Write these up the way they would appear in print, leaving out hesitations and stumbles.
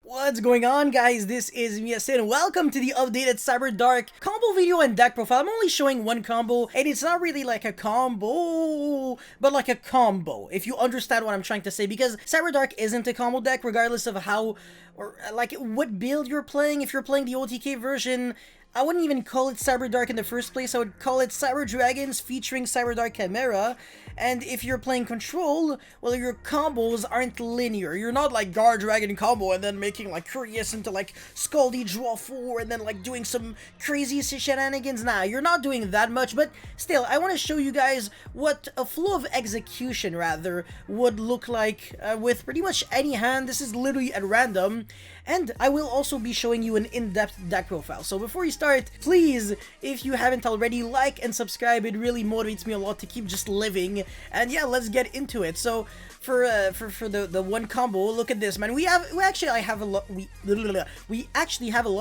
What's going on, guys? This is Miasin. Welcome to the updated Cyberdark combo video and deck profile. I'm only showing one combo, and it's not really like a combo, but like a combo, if you understand what I'm trying to say, because Cyberdark isn't a combo deck, regardless of how, or like what build you're playing. If you're playing the OTK version, I wouldn't even call it Cyberdark in the first place. I would call it Cyber Dragons featuring Cyberdark Chimera. And if you're playing Control, well, your combos aren't linear. You're not like Guard Dragon combo and then making like Curious into like Scaldy Draw 4 and then like doing some crazy shenanigans. Nah, you're not doing that much, but still, I want to show you guys what a flow of execution, rather, would look like with pretty much any hand. This is literally at random. And I will also be showing you an in-depth deck profile. So before you start, please, if you haven't already, like and subscribe. It really motivates me a lot to keep just living. And yeah, let's get into it. So for the one combo, look at this, man. We actually have a lot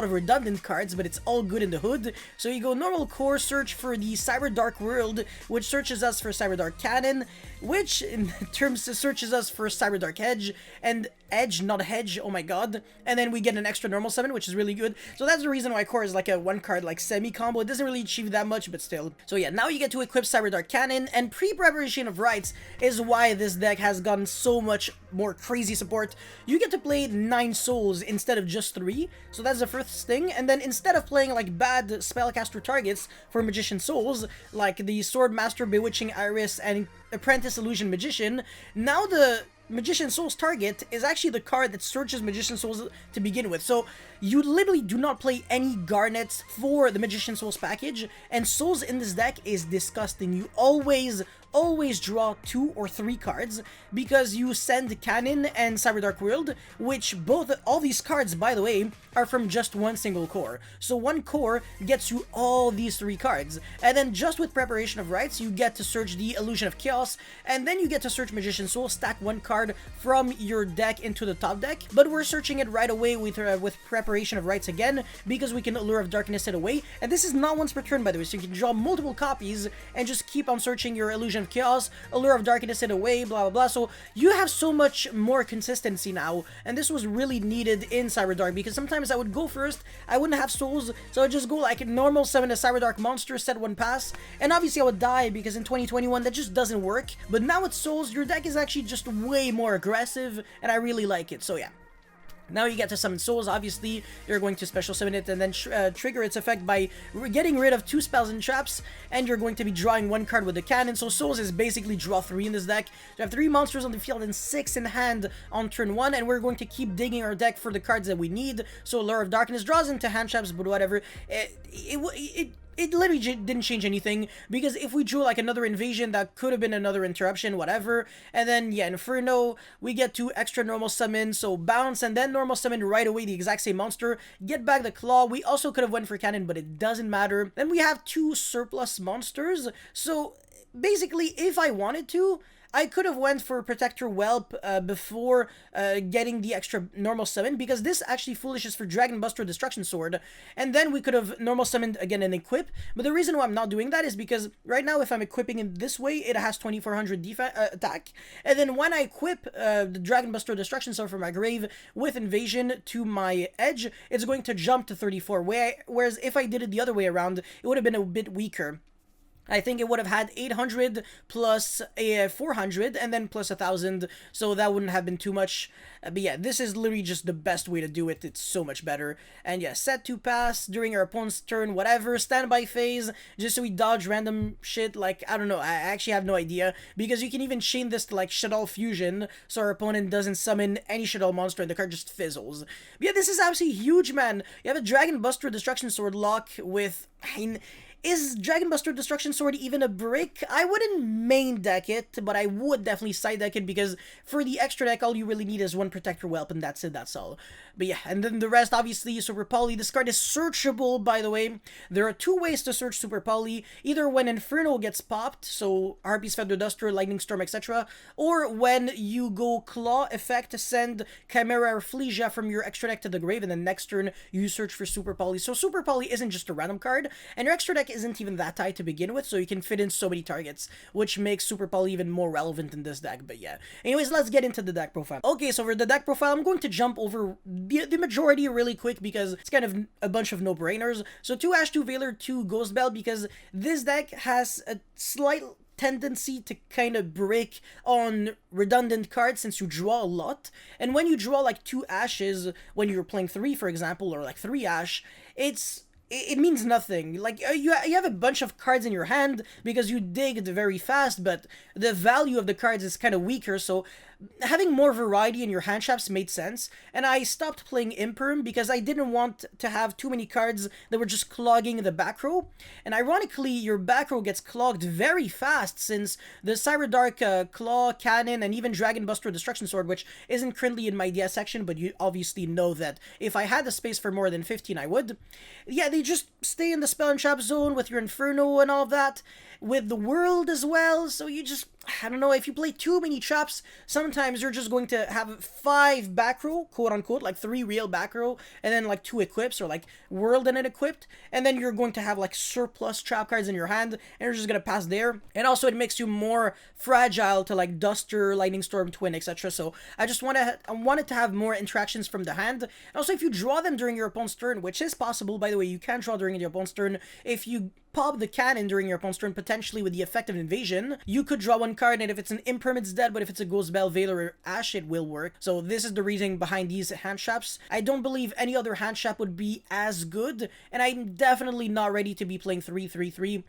of redundant cards, but it's all good in the hood. So you go normal core, search for the Cyberdark world, which searches us for Cyberdark Cannon, which in terms searches us for Cyberdark Edge, and Edge, not Hedge, oh my god. And then we get an extra normal summon, which is really good. So that's the reason why core is like a one card like semi combo. It doesn't really achieve that much, but still. So yeah, now you get to equip Cyberdark Cannon, and pre-preparation of rights is why this deck has gotten so much more crazy support. You get to play 9 souls instead of just 3, so that's the first thing. And then instead of playing like bad spellcaster targets for Magician Souls, like the Swordmaster, Bewitching Iris, and Apprentice Illusion Magician, now the Magician Souls target is actually the card that searches Magician Souls to begin with. So you literally do not play any Garnets for the Magician Souls package, and Souls in this deck is disgusting. You always draw 2 or 3 cards because you send Cannon and Cyberdark World, which all these cards, by the way, are from just one single core. So one core gets you all these 3 cards, and then just with preparation of rights, you get to search the Illusion of Chaos, and then you get to search Magician Soul, stack 1 card from your deck into the top deck. But we're searching it right away with preparation of rights again, because we can Allure of Darkness it away, and this is not once per turn, by the way, so you can draw multiple copies and just keep on searching your Illusion of Chaos, Allure of Darkness it away, blah blah blah. So you have so much more consistency now, and this was really needed in Cyberdark, because sometimes I would go first, I wouldn't have souls, so I'd just go like normal summon a Cyberdark monster, set 1 pass, and obviously I would die because in 2021 that just doesn't work. But now with souls, your deck is actually just way more aggressive, and I really like it. So yeah. Now you get to summon souls. Obviously, you're going to special summon it and then trigger its effect by getting rid of 2 spells and traps, and you're going to be drawing 1 card with the cannon. So souls is basically draw 3 in this deck. You have 3 monsters on the field and 6 in hand on turn 1, and we're going to keep digging our deck for the cards that we need. So Allure of Darkness draws into hand traps, but whatever. It literally didn't change anything, because if we drew like another invasion, that could have been another interruption, whatever. And then yeah, Inferno, we get 2 extra normal summons, so bounce and then normal summon right away the exact same monster, get back the claw. We also could have went for cannon, but it doesn't matter. Then we have 2 surplus monsters, so basically if I wanted to, I could have went for Protector Whelp before getting the extra normal summon, because this actually foolishes for Dragon Buster Destruction Sword, and then we could have normal summoned again and equip. But the reason why I'm not doing that is because right now if I'm equipping it this way, it has 2400 attack, and then when I equip the Dragon Buster Destruction Sword from my grave with Invasion to my edge, it's going to jump to 34, whereas if I did it the other way around, it would have been a bit weaker. I think it would have had 800 plus 400 and then plus 1000, so that wouldn't have been too much. But yeah, this is literally just the best way to do it. It's so much better. And yeah, set to pass during our opponent's turn, whatever. Standby phase, just so we dodge random shit. Like, I don't know, I actually have no idea, because you can even chain this to like Shaddoll Fusion, so our opponent doesn't summon any Shaddoll monster and the card just fizzles. But yeah, this is absolutely huge, man. You have a Dragon Buster Destruction Sword lock with... Is Dragon Buster Destruction Sword even a brick? I wouldn't main deck it, but I would definitely side deck it, because for the extra deck, all you really need is 1 Protector Whelp, and that's it, that's all. But yeah, and then the rest, obviously, Super Poly. This card is searchable, by the way. There are 2 ways to search Super Poly. Either when Inferno gets popped, so Harpy's Feather Duster, Lightning Storm, etc., or when you go Claw effect to send Chimera or Flesia from your extra deck to the grave, and then next turn, you search for Super Poly. So Super Poly isn't just a random card, and your extra deck isn't even that tight to begin with, so you can fit in so many targets, which makes Super Poly even more relevant in this deck. But yeah, anyways, let's get into the deck profile. Okay, so for the deck profile, I'm going to jump over the majority really quick because it's kind of a bunch of no-brainers. So 2 Ash, 2 Veiler, 2 Ghost Bell, because this deck has a slight tendency to kind of break on redundant cards since you draw a lot. And when you draw like 2 Ashes, when you're playing 3, for example, or like 3 Ash, it means nothing. Like, you have a bunch of cards in your hand because you digged very fast, but the value of the cards is kind of weaker, so having more variety in your hand traps made sense. And I stopped playing Imperm because I didn't want to have too many cards that were just clogging the back row. And ironically, your back row gets clogged very fast since the Cyberdark Claw, Cannon, and even Dragon Buster Destruction Sword, which isn't currently in my DS section, but you obviously know that if I had the space for more than 15, I would. Yeah, they just stay in the spell and trap zone with your Inferno and all of that, with the world as well, so you just, I don't know, if you play too many traps, sometimes you're just going to have 5 back row, quote-unquote, like 3 real back row, and then like 2 equips, or like world and it equipped, and then you're going to have like surplus trap cards in your hand, and you're just going to pass there. And also it makes you more fragile to like Duster, Lightning Storm, Twin, etc. So I just wanted to have more interactions from the hand. And also if you draw them during your opponent's turn, which is possible, by the way, you can draw during your opponent's turn, if you pop the cannon during your opponent's turn, potentially with the effect of invasion, you could draw 1 card, and if it's an Imperm, it's dead, but if it's a Ghost Bell, Veiler, or Ash, it will work. So this is the reasoning behind these hand traps. I don't believe any other hand trap would be as good, and I'm definitely not ready to be playing 3-3-3.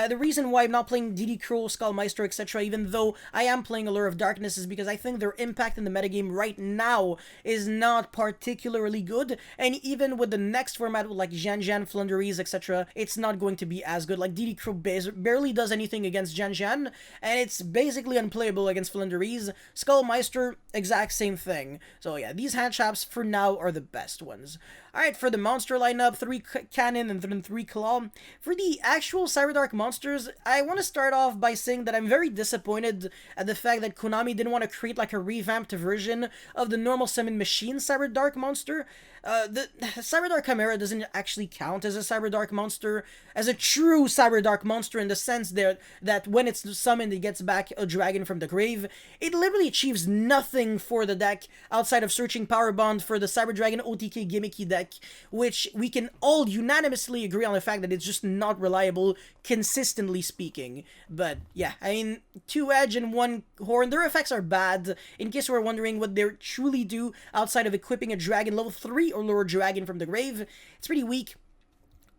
The reason why I'm not playing DD Crow, Skullmeister, etc., even though I am playing Allure of Darkness, is because I think their impact in the metagame right now is not particularly good, and even with the next format with like Jan, Flunderies, etc., it's not going to be as good. Like, DD Crow barely does anything against Jan, and it's basically unplayable against Flunderies. Skullmeister, exact same thing. So yeah, these hand traps for now are the best ones. Alright, for the monster lineup, 3 Cannon and then 3 Claw. For the actual Cyberdark monsters, I want to start off by saying that I'm very disappointed at the fact that Konami didn't want to create like a revamped version of the normal summon machine Cyberdark monster. The Cyberdark Chimera doesn't actually count as a Cyberdark monster, as a true Cyberdark monster, in the sense that when it's summoned, it gets back a dragon from the grave. It literally achieves nothing for the deck outside of searching Power Bond for the Cyber Dragon OTK gimmicky deck, which we can all unanimously agree on the fact that it's just not reliable, consistently speaking. But yeah, I mean, 2 Edge and 1 Horn, their effects are bad, in case you were wondering what they truly do outside of equipping a dragon level 3 or lower dragon from the grave. It's pretty weak.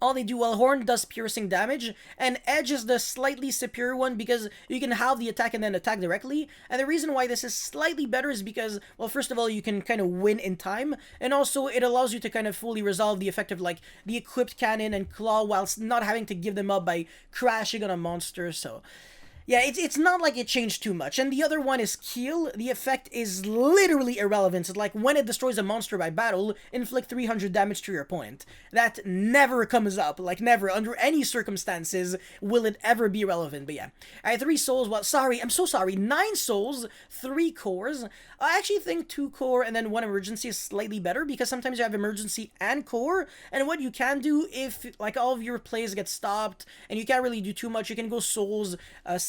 All they do, well, Horn does piercing damage, and Edge is the slightly superior one because you can halve the attack and then attack directly. And the reason why this is slightly better is because, well, first of all, you can kind of win in time, and also it allows you to kind of fully resolve the effect of like the equipped cannon and claw whilst not having to give them up by crashing on a monster. So yeah, it's not like it changed too much. And the other one is Keel. The effect is literally irrelevant. It's like when it destroys a monster by battle, inflict 300 damage to your opponent. That never comes up. Like, never. Under any circumstances will it ever be relevant. But yeah. Alright, 3 souls. Well, sorry. I'm so sorry. 9 souls, 3 cores. I actually think 2 core and then 1 emergency is slightly better because sometimes you have emergency and core. And what you can do if, like, all of your plays get stopped and you can't really do too much, you can go souls,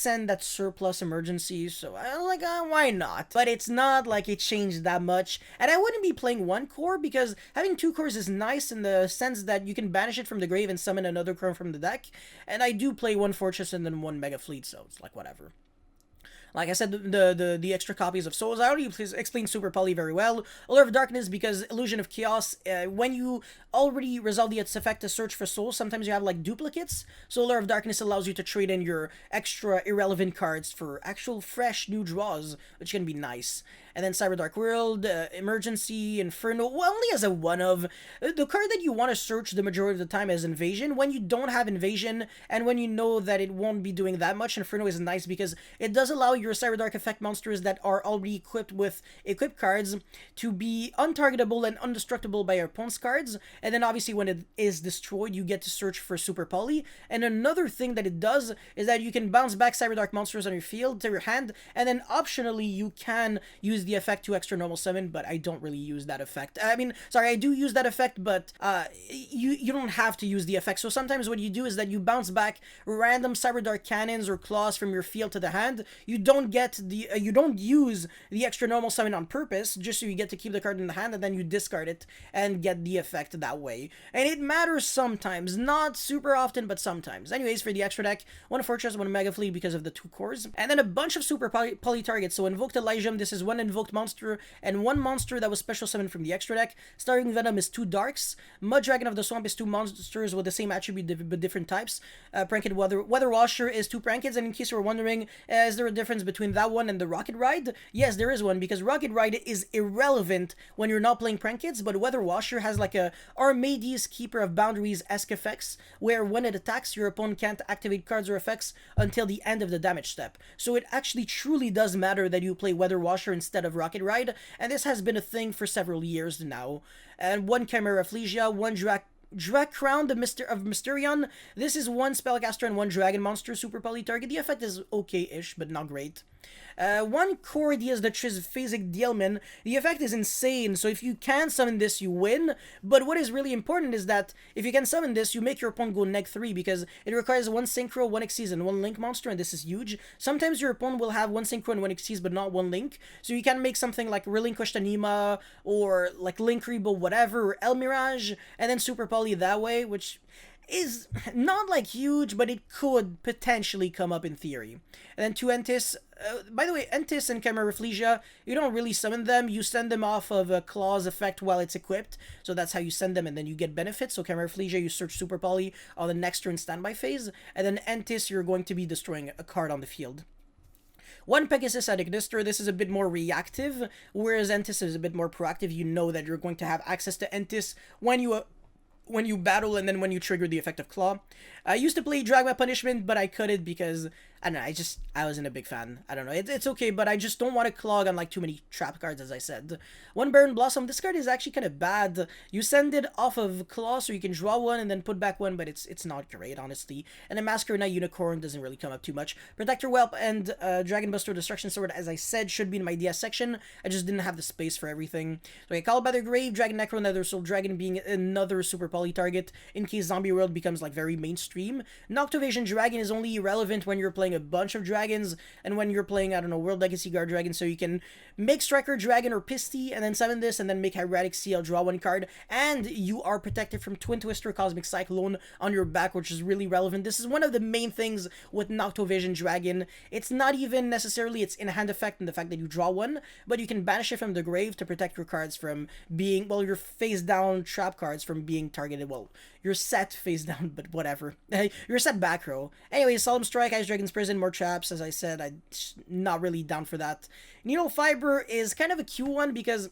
send that surplus emergency, so I was like, why not? But it's not like it changed that much, and I wouldn't be playing 1 core because having 2 cores is nice in the sense that you can banish it from the grave and summon another core from the deck, and I do play 1 fortress and then 1 mega fleet, so it's like whatever. Like I said, the extra copies of Souls, I already explained Super Poly very well. Allure of Darkness, because Illusion of Chaos, when you already resolve its effect to search for souls, sometimes you have like duplicates. So Allure of Darkness allows you to trade in your extra irrelevant cards for actual fresh new draws, which can be nice. And then Cyberdark World, Emergency, Inferno, well, only as a one-of. The card that you want to search the majority of the time is Invasion. When you don't have Invasion, and when you know that it won't be doing that much, Inferno is nice because it does allow your your Cyberdark effect monsters that are already equipped with equipped cards to be untargetable and indestructible by your opponent's cards, and then obviously when it is destroyed, you get to search for Super Poly. And another thing that it does is that you can bounce back Cyberdark monsters on your field to your hand, and then optionally you can use the effect to extra normal summon, but I don't really use that effect. I mean, sorry, I do use that effect, but you don't have to use the effect. So sometimes what you do is that you bounce back random Cyberdark cannons or claws from your field to the hand. You don't get the you don't use the extra normal summon on purpose, just so you get to keep the card in the hand, and then you discard it and get the effect that way. And it matters sometimes, not super often, but sometimes. Anyways, for the extra deck, one Fortress, one Mega Flea because of the 2 cores, and then a bunch of super poly targets. So Invoked Elysium, this is one invoked monster and one monster that was special summoned from the extra deck. Starving Venom is 2 Darks. Mud Dragon of the Swamp is 2 monsters with the same attribute but different types. Pranked Weather Washer is 2 Prankids, and in case you were wondering, is there a difference between that one and the Rocket Ride? Yes, there is one, because Rocket Ride is irrelevant when you're not playing Prankids, but Weather Washer has like a Armades Keeper of Boundaries-esque effects, where when it attacks, your opponent can't activate cards or effects until the end of the damage step. So it actually truly does matter that you play Weather Washer instead of Rocket Ride, and this has been a thing for several years now. And 1 Chimera Phlesia, 1 Crown of Mysterion. This is 1 Spellcaster and 1 Dragon Monster super poly target. The effect is okay-ish, but not great. 1 Cordias the Triphasic Dealman. The effect is insane, so if you can summon this, you win. But what is really important is that if you can summon this, you make your opponent go neg-3, because it requires 1 Synchro, 1 Xyz, and 1 Link monster, and this is huge. Sometimes your opponent will have 1 Synchro and 1 Xyz, but not 1 Link, so you can make something like Relinquished Anima, or like Link Rebo, whatever, or El Mirage, and then Super Poly that way, which is not like huge, but it could potentially come up in theory. And then 2 Entis. By the way, Entis and Chimera Phlesia, you don't really summon them, you send them off of a Claw's effect while it's equipped, so that's how you send them, and then you get benefits. So Chimera Phlesia, you search Super Poly on the next turn standby phase, and then Entis, you're going to be destroying a card on the field. 1 Pegasus at Ignister, this is a bit more reactive, whereas Entis is a bit more proactive. You know that you're going to have access to Entis when you battle, and then when you trigger the effect of Claw. I used to play Dragma Punishment, but I couldn't because, I don't know, I wasn't a big fan. I don't know, it's okay, but I just don't want to clog on like too many trap cards, as I said. 1 Baron Blossom, this card is actually kind of bad. You send it off of Claw, so you can draw 1 and then put back 1, but it's not great, honestly. And a Masker Knight Unicorn doesn't really come up too much. Protector Whelp and Dragon Buster Destruction Sword, as I said, should be in my DS section. I just didn't have the space for everything. So I Call by the Grave, Dragon Necro, Nether Soul Dragon being another super poly target in case Zombie World becomes like very mainstream. Noctovision Dragon is only relevant when you're playing a bunch of dragons, and when you're playing, I don't know, World Legacy Guard Dragon, so you can make Striker Dragon or Pisty, and then summon this, and then make Hieratic Seal, draw 1 card, and you are protected from Twin Twister Cosmic Cyclone on your back, which is really relevant. This is one of the main things with Noctovision Dragon. It's not even necessarily its in-hand effect and the fact that you draw 1, but you can banish it from the grave to protect your cards from being, well, your face-down trap cards from being targeted. Well, you're set face-down, but whatever. You're set back row. Anyway, Solemn Strike, Ice Dragon's Prison, more traps, as I said. I'm not really down for that. Needle Fiber is kind of a cute one because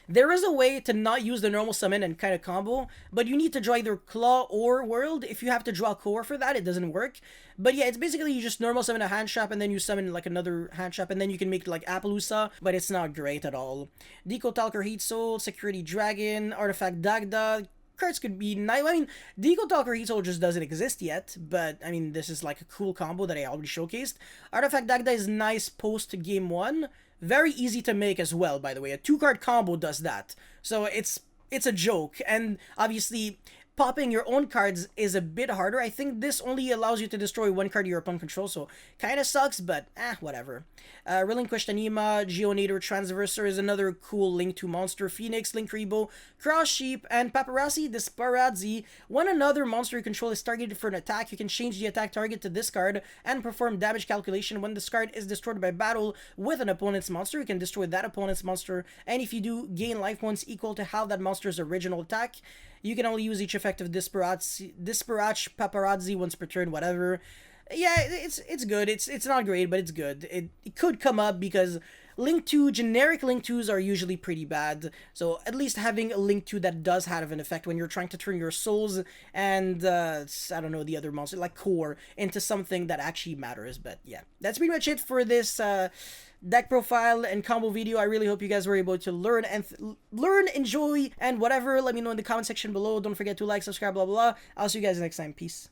there is a way to not use the normal summon and kind of combo, but you need to draw either Claw or World. If you have to draw Core for that, it doesn't work. But yeah, it's basically you just normal summon a hand trap, and then you summon like another hand trap, and then you can make like Appaloosa, but it's not great at all. Deco Talker Heat Soul, Security Dragon, Artifact Dagda. Cards could be nice. I mean, Deco Talker Heat Soul just doesn't exist yet, but I mean, this is like a cool combo that I already showcased. Artifact Dagda is nice post game 1. Very easy to make as well, by the way. A 2-card combo does that. So it's a joke, and obviously popping your own cards is a bit harder. I think this only allows you to destroy 1 card your opponent controls, so kinda sucks, but whatever. Relinquished Anima, Geonator Transverser is another cool Link 2 monster. Phoenix, Link Rebo, Cross Sheep, and Paparazzi Disparazzi. When another monster you control is targeted for an attack, you can change the attack target to this card and perform damage calculation. When this card is destroyed by battle with an opponent's monster, you can destroy that opponent's monster, and if you do, gain life points equal to half that monster's original attack. You can only use each effect of Disparage Paparazzi once per turn, whatever. Yeah, it's good. It's not great, but it's good. It could come up because Link 2, generic Link 2s are usually pretty bad. So at least having a Link 2 that does have an effect when you're trying to turn your souls and, I don't know, the other monster, like core, into something that actually matters. But yeah, that's pretty much it for this deck profile and combo video. I really hope you guys were able to learn and enjoy, and whatever. Let me know in the comment section below. Don't forget to like, subscribe, blah, blah, blah. I'll see you guys next time. Peace.